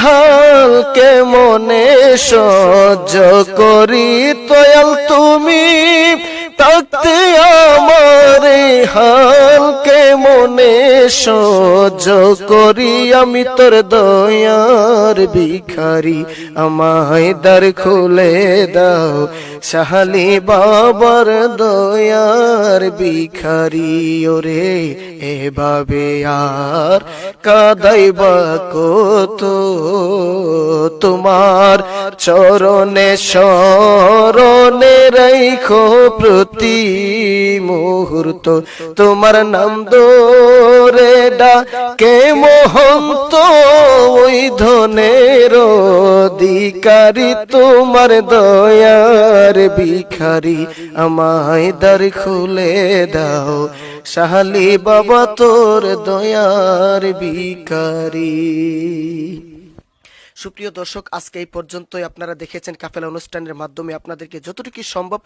হাল কেমনে সহ্য করি দয়াল তুমি থাকতে আমার হাল কেমনে সহ্য করি আমি তোর দয়ার ভিখারি আমায় দ্বার খুলে দাও শাহালি বাবার দয়ার ভিখারি ওরে এভাবে আর কাদাইবা কত তোমার চরণে শরণে রাখো প্রতি মুহূর্ত তোমার নাম ধরে ডাকে মহন্ত ওই ধনের অধিকারী তোমার দয়ার ভিখারি আমায় দ্বার খুলে দাও শাহালি বাবা তোর দয়ার ভিখারি। সুপ্রিয় দর্শক, আজকে এই পর্যন্তই। আপনারা দেখেছেন কাফেলা অনুষ্ঠানের মাধ্যমে আপনাদেরকে যতটুকু সম্ভব